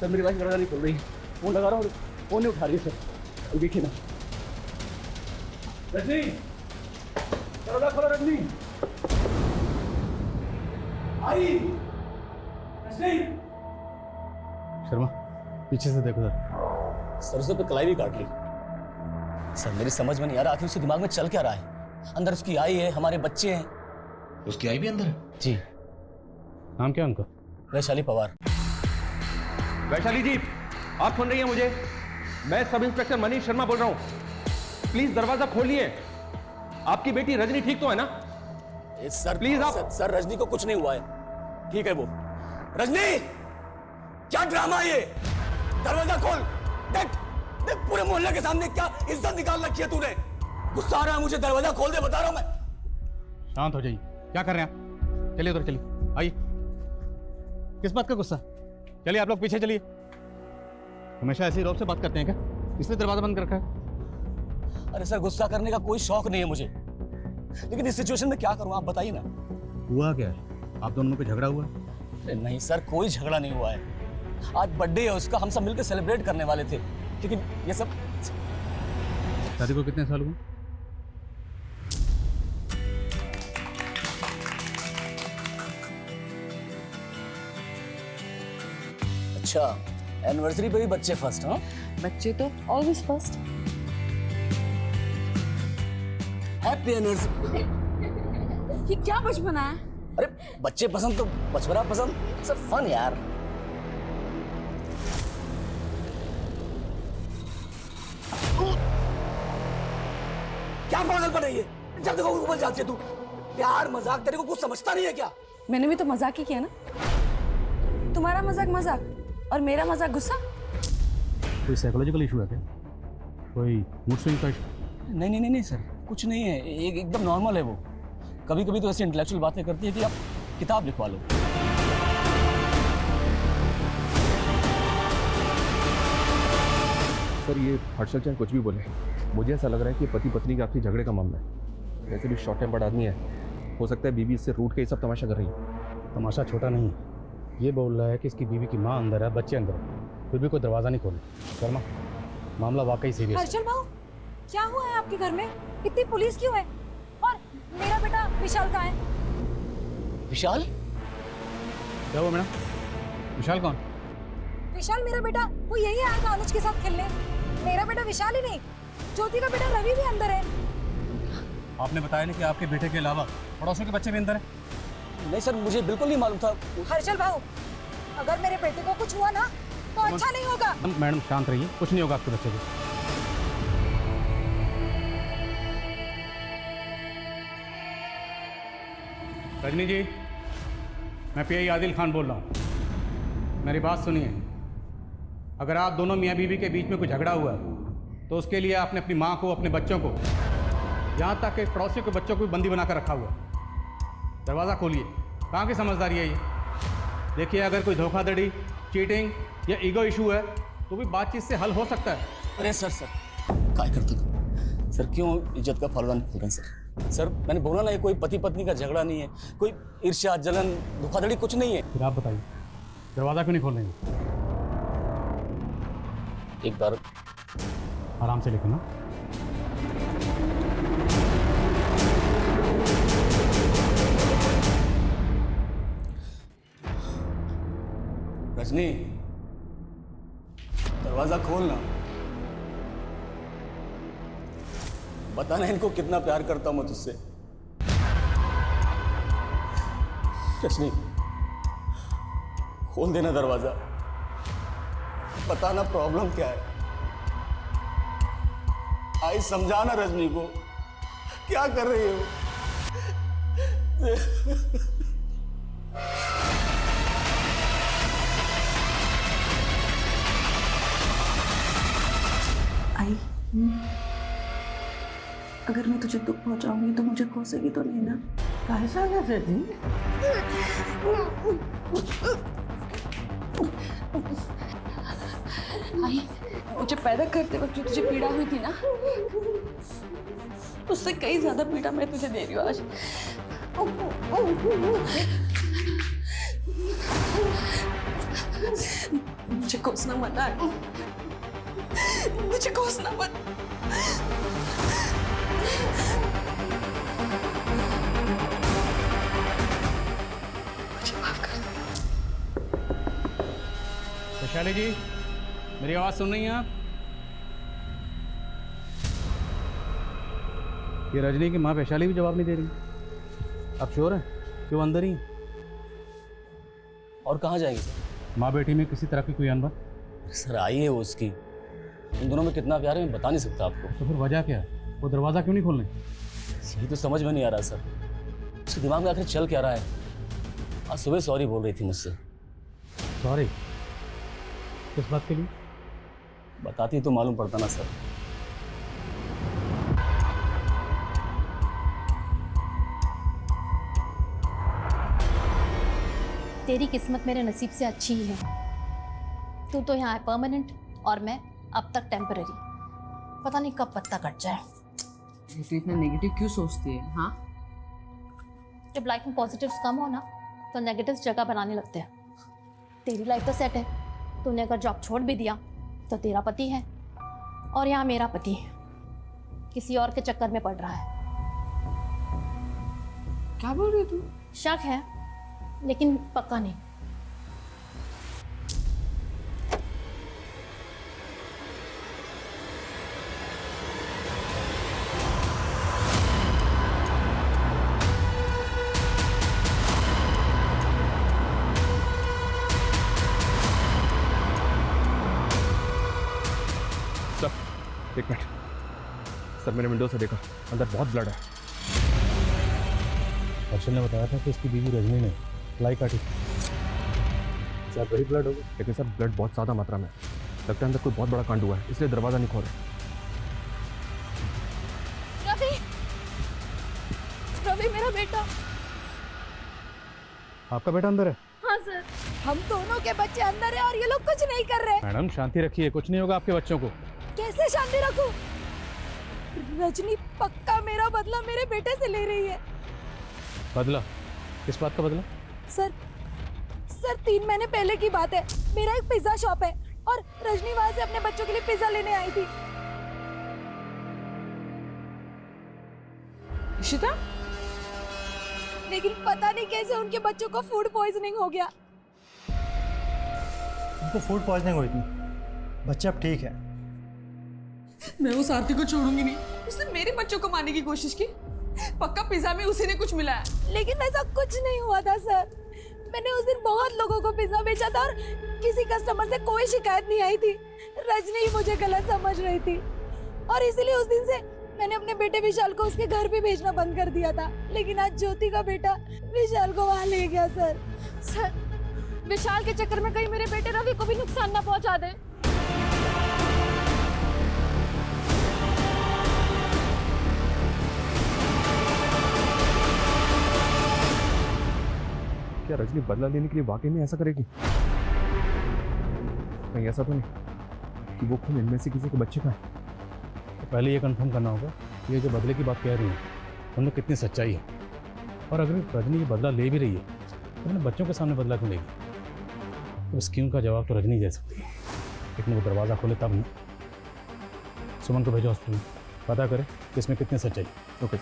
Sir मेरी wife दरवाजा नहीं खोल रही, फोन लगा रहा हूँ, फोन नहीं उठा रही है सर। देखिए ना। रजनी, दरवाजा खोलो रजनी। आई रजनी। शर्मा पीछे से देखो सर। सरसों पे कलाई भी काट ली। सर मेरी समझ में नहीं आ रहा आखिर उसके दिमाग में चल क्या रहा है। अंदर उसकी आई है, हमारे बच्चे हैं। उसकी आई भी अंदर है? जी। नाम क्या उनका? वैशाली पवार। वैशाली जी, आप सुन रही हैं मुझे? मैं सब इंस्पेक्टर मनीष शर्मा बोल रहा हूं। प्लीज दरवाजा खोलिए। आपकी बेटी रजनी ठीक तो है ना? सर प्लीज आप। सर रजनी को कुछ नहीं हुआ है, ठीक है वो। रजनी, क्या ड्रामा है ये? दरवाजा खोल। देख देख पूरे मोहल्ले के सामने क्या इज्जत निकाल रखी है तूने। गुस्सा आ रहा है मुझे, दरवाजा खोल दे बता रहा हूं मैं। शांत हो जाइए, क्या कर रहे हैं आप? चलिए उधर चलिए, आइए। किस बात का गुस्सा? चलिए आप लोग पीछे चलिए। हमेशा ऐसी रौब से बात करते हैं क्या? इसने दरवाजा बंद कर रखा है। अरे सर गुस्सा करने का कोई शौक नहीं है मुझे, लेकिन इस सिचुएशन में क्या करूं आप बताइए ना। हुआ क्या है? आप दोनों में झगड़ा हुआ है? अरे नहीं सर, कोई झगड़ा नहीं हुआ है। आज बर्थडे है उसका, हम सब मिलकर सेलिब्रेट करने वाले थे, लेकिन ये सब। शादी को कितने साल हुए? अच्छा, एनिवर्सरी पे भी बच्चे फर्स्ट? हाँ, बच्चे तो ऑलवेज फर्स्ट। Happy anniversary. ये क्या बचपना है? अरे बच्चे पसंद तो बचपना पसंद, सब फन यार। क्या पागलपन है ये? जब देखो ऊपर जाती है तू। प्यार मजाक तेरे को कुछ समझता नहीं है क्या? मैंने भी तो मजाक ही किया ना। तुम्हारा मजाक मजाक और मेरा मजाक गुस्सा। कोई साइकोलॉजिकल इशू है क्या? कोई मूड स्विंग का इशू? नहीं सर, कुछ नहीं है, एकदम नॉर्मल है वो। कभी कभी तो ऐसी इंटेलेक्चुअल बातें करती है कि आप किताब लिखवा लो। सर ये हर्षल चाहे कुछ भी बोले, मुझे ऐसा लग रहा है कि पति पत्नी के आपसी झगड़े का मामला है। वैसे भी शॉर्ट टेम्पर्ड आदमी है, हो सकता है बीवी इससे रूठ के ये सब तमाशा कर रही है। तमाशा छोटा नहीं है। ये बोल रहा है कि इसकी बीवी की माँ अंदर है, बच्चे अंदर है, फिर भी कोई दरवाजा नहीं खोले। शर्मा, मामला वाकई सीरियस है। हर्षल भाऊ, क्या हुआ है आपके घर में? इतनी पुलिस क्यों है? और मेरा बेटा विशाल कहाँ है? विशाल? क्या हुआ मैडम? विशाल कौन? विशाल मेरा बेटा, वो यही आया था अनुज के साथ खेलने। मेरा बेटा विशाल ही नहीं, ज्योति का बेटा रवि भी अंदर है। आपने बताया नहीं कि आपके बेटे के अलावा पड़ोसियों के बच्चे भी अंदर हैं? नहीं सर, मुझे बिल्कुल नहीं मालूम था। हर्षल भाऊ, अगर मेरे बेटे को कुछ हुआ ना तो अच्छा नहीं होगा। मैडम शांत रहिए, कुछ नहीं होगा आपके बच्चे को। रजनी जी, मैं पीआई आदिल खान बोल रहा हूँ। मेरी बात सुनिए। अगर आप दोनों मियाँ बीवी के बीच में कोई झगड़ा हुआ तो उसके लिए आपने अपनी माँ को, अपने बच्चों को, यहाँ तक कि पड़ोसियों के बच्चों को भी बंदी बनाकर रखा हुआ। दरवाज़ा खोलिए। कहाँ की समझदारी है ये? देखिए, अगर कोई धोखाधड़ी, चीटिंग या ईगो इशू है तो भी बातचीत से हल हो सकता है। अरे सर क्या करते तुम? सर क्यों इज्जत का फलदान खोल रहे हैं सर? सर मैंने बोला ना, ये कोई पति पत्नी का झगड़ा नहीं है, कोई ईर्ष्या, जलन, धोखाधड़ी कुछ नहीं है। फिर आप बताइए, दरवाज़ा क्यों नहीं खोल रहे? एक बार आराम से लेकर ना। रजनी, दरवाजा खोलना। बताना इनको कितना प्यार करता हूं मैं तुझसे। रजनी, खोल देना दरवाजा। बताना प्रॉब्लम क्या है। आई समझाना रजनी को, क्या कर रही हो? आई, अगर मैं तुझे दुख पहुंचाऊंगी तो मुझे कोसेगी तो नहीं ना? कैसा कैसे थी? आई, मुझे पैदा करते वक्त जो तुझे पीड़ा हुई थी ना, उससे कई ज्यादा पीड़ा मैं तुझे दे रही हूँ आज। मुझे मुझे कोसना मत आरती, मुझे कोसना मत। मुझे माफ कर दो। वैशाली जी, मेरी आवाज़ सुन रही हैं आप? ये रजनी की माँ वैशाली भी जवाब नहीं दे रही। आप श्योर हैं कि वो अंदर ही हैं? और कहाँ जाएगी सर? माँ बेटी में किसी तरह की कोई अनबन? सर आई है वो उसकी, उन दोनों में कितना प्यार है मैं बता नहीं सकता आपको। तो फिर वजह क्या है? वो दरवाज़ा क्यों नहीं खोलने? यही तो समझ में नहीं आ रहा सर, उसके दिमाग में आखिर चल क्या रहा है। आज सुबह सॉरी बोल रही थी मुझसे। सॉरी? किस बात के लिए? बताती तो मालूम पड़ता ना सर। तेरी किस्मत मेरे नसीब से अच्छी ही है। तू तो यहाँ है परमानेंट और मैं अब तक टेम्पररी। पता नहीं कब पत्ता कट जाए। ये तो इतना नेगेटिव क्यों सोचती है? हाँ, जब लाइफ में पॉजिटिव्स कम हो ना तो नेगेटिव्स जगह बनाने लगते हैं। तेरी लाइफ तो सेट है, तूने अगर जॉब छोड़ भी दिया तो तेरा पति है और यहाँ मेरा पति किसी और के चक्कर में पड़ रहा है। क्या बोल रही है तू? शक है लेकिन पक्का नहीं। सर एक मिनट, सर मैंने विंडो से देखा, अंदर बहुत ब्लड है। हर्षल ने बताया था कि उसकी बीवी रजनी ने लाई काटी। क्या वही ब्लड होगा? लेकिन सर ब्लड बहुत ज़्यादा मात्रा में है, लगता है अंदर कोई बहुत बड़ा कांड हुआ है, इसलिए दरवाज़ा नहीं खोल रहे। रवि, रवि मेरा बेटा। आपका बेटा अंदर है? हाँ सर। हम दोनों के बच्चे अंदर है और ये लोग कुछ नहीं कर रहे। मैडम शांति रखिए, कुछ नहीं होगा आपके बच्चों को। कैसे शांति रखूं? रजनी पक्का मेरा बदला मेरे बेटे से ले रही है। बदला? किस बात का बदला? सर 3 महीने पहले की बात है। मेरा एक पिज्जा शॉप है और रजनी वहां से अपने बच्चों के लिए पिज्जा लेने आई थी। इशिता, लेकिन पता नहीं कैसे उनके बच्चों को फूड पॉइजनिंग हो गया। उनको फूड पॉइजनिंग हुई थी, बच्चे अब ठीक है। मैं उस आरती को छोड़ूंगी नहीं। उसने मेरे बच्चों को मारने की कोशिश की। पक्का पिज्जा में उसी ने कुछ मिलाया। लेकिन ऐसा कुछ नहीं हुआ था सर। मैंने उस दिन बहुत लोगों को पिज्जा बेचा था और किसी कस्टमर से कोई शिकायत नहीं आई थी। रजनी ही मुझे गलत समझ रही थी और इसीलिए उस दिन से मैंने अपने बेटे विशाल को उसके घर भी भेजना बंद कर दिया था। लेकिन आज ज्योति का बेटा विशाल को वहां ले गया सर। सर विशाल के चक्कर में कहीं मेरे बेटे रवि को भी नुकसान ना पहुंचा दे। क्या रजनी बदला लेने के लिए वाकई में ऐसा करेगी? कहीं ऐसा तो नहीं कि वो खून इनमें से किसी के बच्चे का है? तो पहले ये कंफर्म करना होगा ये जो बदले की बात कह रही है उनमें कितनी सच्चाई है। और अगर रजनी ये बदला ले भी रही है तो उन्हें बच्चों के सामने बदला क्यों लेगी? तो स्कीम का जवाब तो रजनी दे सकती है, लेकिन वो दरवाज़ा खोले तब नहीं। सुमन को भेजो हॉस्पिटल, पता करें कि इसमें कितनी सच्चाई। ओके।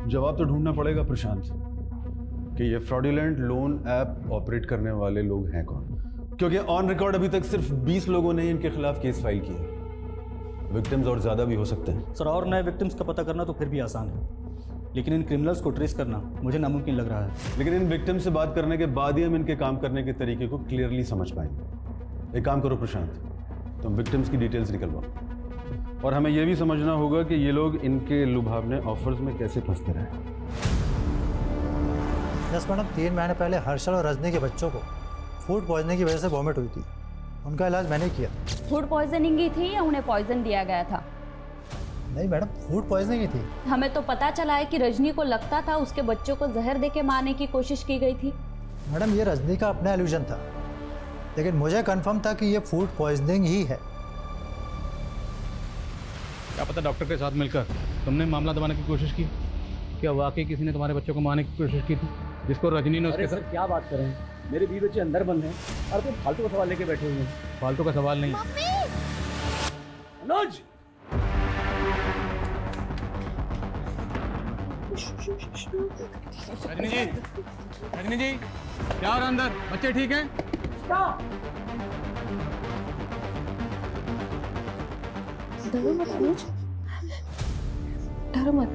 जवाब तो ढूंढना पड़ेगा प्रशांत कि ये फ्रॉडुलेंट लोन ऐप ऑपरेट करने वाले लोग हैं कौन, क्योंकि ऑन रिकॉर्ड अभी तक सिर्फ 20 लोगों ने इनके खिलाफ केस फाइल किया है। विक्टिम्स और ज़्यादा भी हो सकते हैं। सर और नए विक्टिम्स का पता करना तो फिर भी आसान है, लेकिन इन क्रिमिनल्स को ट्रेस करना मुझे नामुमकिन लग रहा है। लेकिन इन विक्टिम से बात करने के बाद ही हम इनके काम करने के तरीके को क्लियरली समझ पाएंगे। एक काम करो प्रशांत, तुम विक्टिम्स की डिटेल्स निकलवाओ और हमें यह भी समझना होगा कि ये लोग इनके लुभावने ऑफर्स में कैसे फंसते रहे। यस मैडम, 3 महीने पहले हर्षल और रजनी के बच्चों को फूड पॉइजनिंग की वजह से वॉमिट हुई थी। उनका इलाज मैंने किया। फूड पॉइजनिंग ही थी या उन्हें पॉइजन दिया गया था? नहीं मैडम, फूड पॉइजनिंग ही थी। हमें तो पता चला है कि रजनी को लगता था उसके बच्चों को जहर देके मारने की कोशिश की गई थी। मैडम ये रजनी का अपना एल्यूजन था, लेकिन मुझे कंफर्म था कि ये फूड पॉइजनिंग ही है। क्या पता डॉक्टर के साथ मिलकर तुमने मामला दबाने की कोशिश की? क्या वाकई किसी ने तुम्हारे बच्चों को मारने की कोशिश की थी? जिसको रजनी ने उसके अरे सर क्या बात कर रहे हैं, मेरे बीवी बच्चे अंदर बंद हैं और तुम फालतू का सवाल लेके बैठे हुए हैं। फालतू का सवाल नहीं। मनोज रजनी जी, रजनी जी क्या हो रहा है अंदर? बच्चे ठीक हैं? डरो मत अनुज, डरो मत।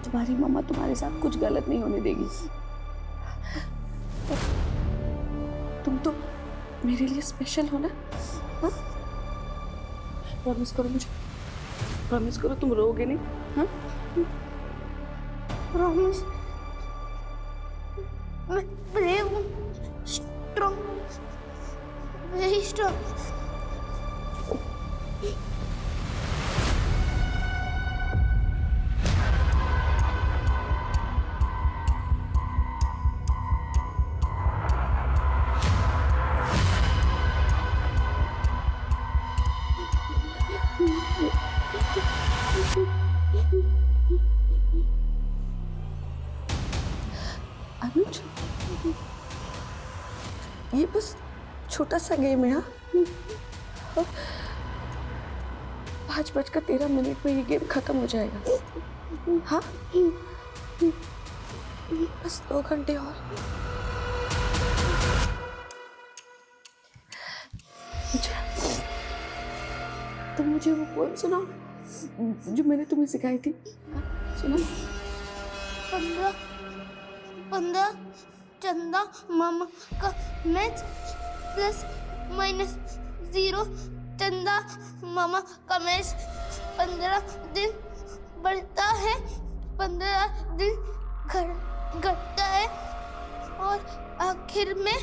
तुम्हारी मम्मा तुम्हारे साथ कुछ गलत नहीं होने देगी। तुम तो मेरे लिए स्पेशल हो ना। हाँ, प्रॉमिस करो मुझे, प्रॉमिस करो तुम रोओगे नहीं। हाँ, प्रॉमिस। मैं ब्रेव हूँ, स्ट्रॉन्ग, वेरी स्ट्रॉन्ग। अनुज, ये बस छोटा सा गेम है। हाँ, 5:13 में ये गेम खत्म हो जाएगा। हाँ, बस 2 घंटे और। तुम मुझे वो पोएम सुनाओ जो मैंने तुम्हें सिखाई थी। सुनो। 15 चंदा मामा का मैच +-0 चंदा मामा का मैच 15 दिन बढ़ता है, 15 दिन घटता है और आखिर में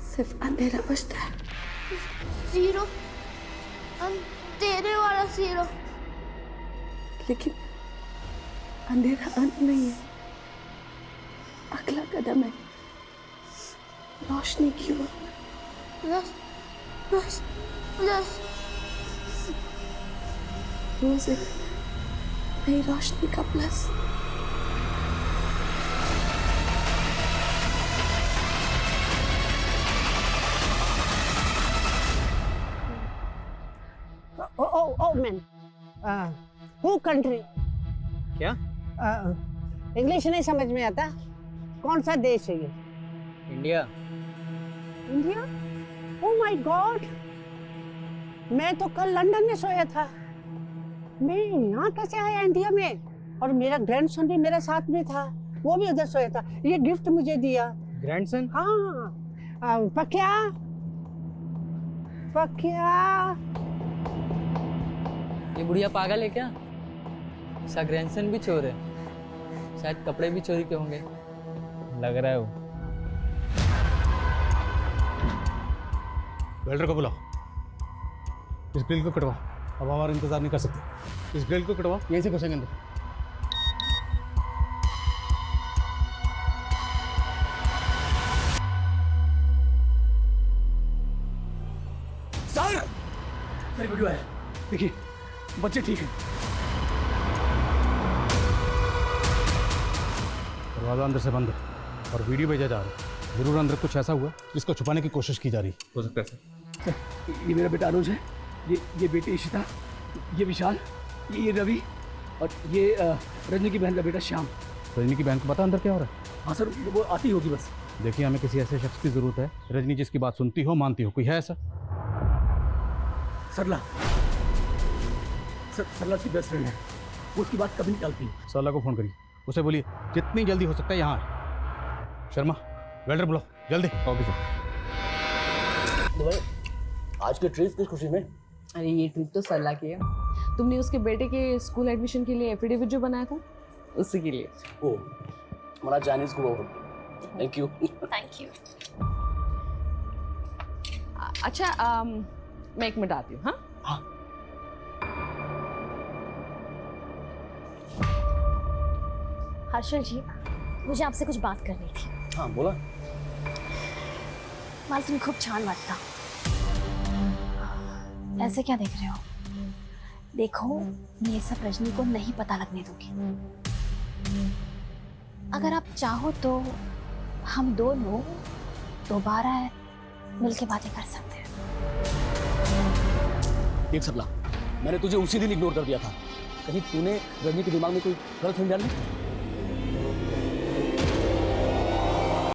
सिर्फ अंधेरा बचता है। 0, अंधेरे वाला 0। लेकिन अंधेरा अंत नहीं है, अगला कदम है रोशनी की ओर। प्लस रोज एक नई रोशनी का plus. Oh man, who country? क्या? इंग्लिश नहीं समझ में आता। कौन सा देश है ये? India. India? Oh my God, मैं तो कल लंदन में सोया था। मैं यहाँ कैसे आया इंडिया में? और मेरा ग्रैंडसन भी मेरे साथ में था, वो भी उधर सोया था। ये गिफ्ट मुझे दिया। ग्रैंडसन? हाँ, पक्या पक्या। ये बुढ़िया पागल है क्या? इसका ग्रैंडसन भी चोर है, शायद कपड़े भी चोरी के होंगे। लग रहा है वो। वेल्डर को बुलाओ, इस ग्रिल को कटवा। अब हमारा इंतजार नहीं कर सकते। इस ग्रिल को कटवा, यहीं से घुसेंगे अंदर। सर मेरी वीडियो है, देखिए बच्चे ठीक हैं। दरवाजा अंदर से बंद है और वीडियो भेजा जा रहा है। जरूर अंदर कुछ ऐसा हुआ जिसको छुपाने की कोशिश की जा रही हो सकता है सर। ये मेरा बेटा अनुज है, ये बेटी इशिता, ये विशाल, ये रवि और ये रजनी की बहन का बेटा श्याम। रजनी की बहन को पता अंदर क्या हो रहा है? हाँ सर, वो आती होगी बस। देखिए हमें किसी ऐसे शख्स की जरूरत है रजनी जिसकी बात सुनती हो, मानती हो। कोई है ऐसा? सरला, सरला की बेस्ट फ्रेंड है, वो उसकी बात कभी नहीं टालती। सरला को फोन करिए, उसे बोलिए जितनी जल्दी हो सकता है यहाँ आए। शर्मा, वेल्डर बुलाओ जल्दी। Okay sir. आज के ट्रिप किस खुशी में? अरे ये ट्रिप तो सरला की है। तुमने उसके बेटे के स्कूल एडमिशन के लिए एफिडेविट जो बनाया था, उसी के लिए। ओ, हमारा चाइनीज को थैंक यू। Thank you. अच्छा, मैं 1 मिनट आती हूँ। हाँ हाँ। हर्षल जी, मुझे आपसे कुछ बात करनी थी। हाँ बोला। मला तुम्ही खूप छान वाटता। ऐसे क्या देख रहे हो? देखो, मैं ये सब रजनी को नहीं पता लगने दूंगी। अगर आप चाहो तो हम दोनों दोबारा मिलके बातें कर सकते हैं। देख सबला, मैंने तुझे उसी दिन इग्नोर कर दिया था। कहीं तूने रजनी के दिमाग में कोई गलत फहमी डाल ली?